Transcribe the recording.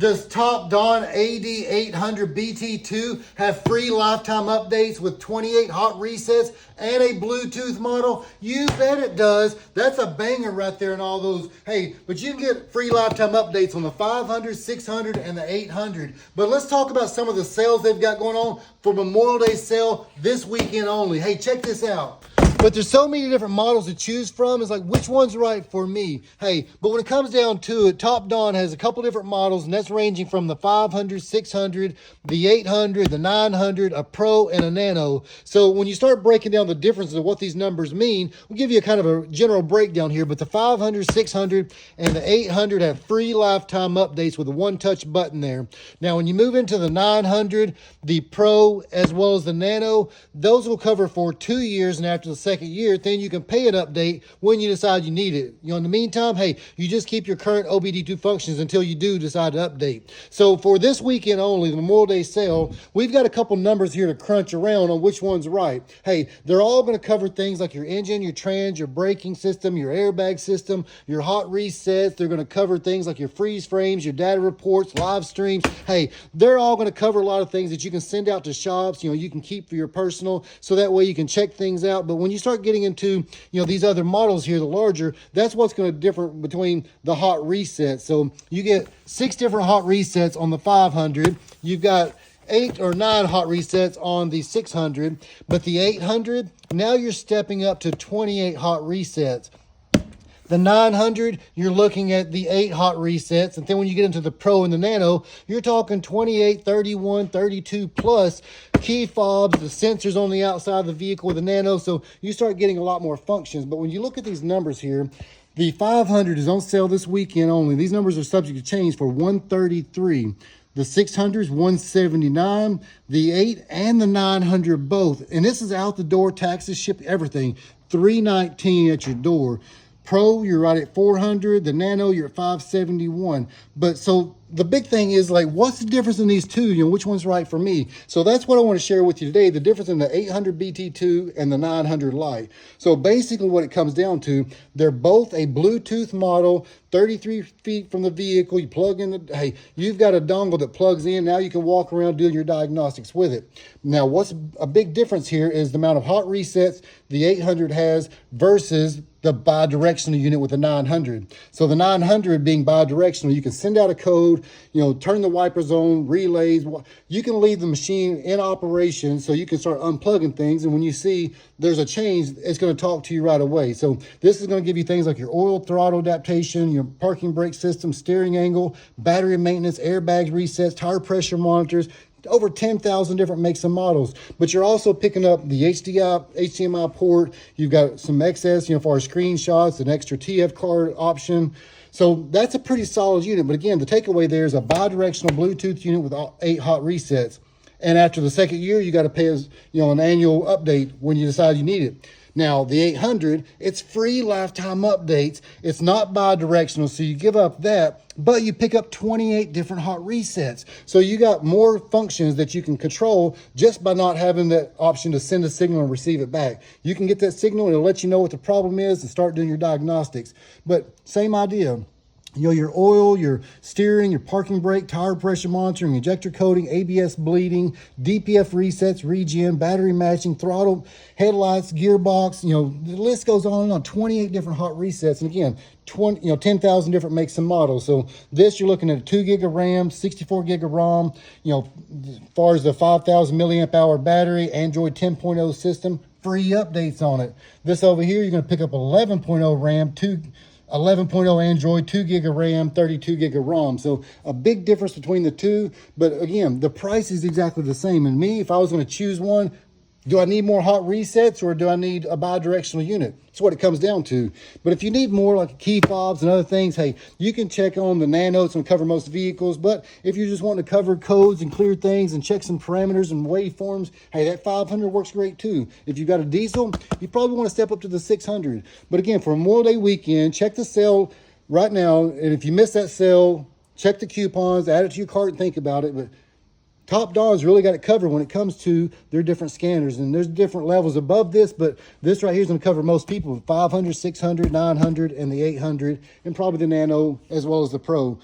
Does TOPDON AD800 BT2 have free lifetime updates with 28 hot resets and a Bluetooth model? You bet it does. That's a banger right there and all those. Hey, but you can get free lifetime updates on the 500, 600, and the 800. But let's talk about some of the sales they've got going on for Memorial Day sale this weekend only. Hey, check this out. But there's so many different models to choose from. It's like, which one's right for me? Hey, but when it comes down to it, TOPDON has a couple different models, and that's ranging from the 500, 600, the 800, the 900, a Pro, and a Nano. So when you start breaking down the differences of what these numbers mean, we'll give you a kind of a general breakdown here. But the 500, 600, and the 800 have free lifetime updates with a one-touch button there. Now, when you move into the 900, the Pro, as well as the Nano, those will cover for 2 years, and after the second year, then you can pay an update when you decide you need it. In the meantime, hey, you just keep your current OBD2 functions until you do decide to update. So for this weekend only, the Memorial Day sale, we've got a couple numbers here to crunch around on which one's right. Hey, they're all going to cover things like your engine, your trans, your braking system, your airbag system, your hot resets. They're going to cover things like your freeze frames, your data reports, live streams. Hey, they're all going to cover a lot of things that you can send out to shops, you can keep for your personal, so that way you can check things out. But when you start getting into, these other models here, the larger, that's what's going to differ between the hot resets. So you get 6 different hot resets on the 500. You've got 8 or 9 hot resets on the 600, but the 800, now you're stepping up to 28 hot resets. The 900, you're looking at the 8 hot resets. And then when you get into the Pro and the Nano, you're talking 28, 31, 32 plus key fobs, the sensors on the outside of the vehicle with the Nano. So you start getting a lot more functions. But when you look at these numbers here, the 500 is on sale this weekend only. These numbers are subject to change for $133. The 600 is $179. The 8 and the 900 both. And this is out the door, taxes, ship, everything. $319 at your door. Pro, you're right at $400. The Nano, you're at $571. But so the big thing is, like, what's the difference in these two? Which one's right for me? So that's what I want to share with you today, the difference in the 800 BT2 and the 900 Lite. So basically what it comes down to, they're both a Bluetooth model, 33 feet from the vehicle. You plug in hey, you've got a dongle that plugs in. Now you can walk around doing your diagnostics with it. Now, what's a big difference here is the amount of hot resets the 800 has versus the bidirectional unit with the 900. So the 900 being bidirectional, you can send out a code, turn the wipers on, relays. You can leave the machine in operation so you can start unplugging things. And when you see there's a change, it's going to talk to you right away. So this is going to give you things like your oil throttle adaptation, your parking brake system, steering angle, battery maintenance, airbags resets, tire pressure monitors, over 10,000 different makes and models. But you're also picking up the HDMI port. You've got some excess, for our screenshots, an extra TF card option. So that's a pretty solid unit. But again, the takeaway there is a bidirectional Bluetooth unit with 8 hot resets. And after the second year, you got to pay an annual update when you decide you need it. Now, the 800, it's free lifetime updates. It's not bi-directional, so you give up that, but you pick up 28 different hot resets. So you got more functions that you can control just by not having that option to send a signal and receive it back. You can get that signal and it'll let you know what the problem is and start doing your diagnostics. But same idea. Your oil, your steering, your parking brake, tire pressure monitoring, injector coating, ABS bleeding, DPF resets, regen, battery matching, throttle, headlights, gearbox, the list goes on and on. 28 different hot resets. And again, 10,000 different makes and models. So this, you're looking at a 2 gig of RAM, 64 gig of ROM, as far as the 5,000 milliamp hour battery, Android 10.0 system, free updates on it. This over here, you're going to pick up 11.0 RAM, 11.0 Android, 2 gig of RAM, 32 gig of ROM. So a big difference between the two. But again, the price is exactly the same. And me, if I was going to choose one, do I need more hot resets or do I need a bidirectional unit? That's what it comes down to. But if you need more like key fobs and other things, hey, you can check on the NANO. It's going to cover most vehicles. But if you just want to cover codes and clear things and check some parameters and waveforms, hey, that 500 works great too. If you've got a diesel, you probably want to step up to the 600. But again, for Memorial Day weekend, check the sale right now. And if you miss that sale, check the coupons, add it to your cart and think about it. But TOPDON's really got it covered when it comes to their different scanners. And there's different levels above this, but this right here is going to cover most people. 500, 600, 900, and the 800, and probably the Nano as well as the Pro.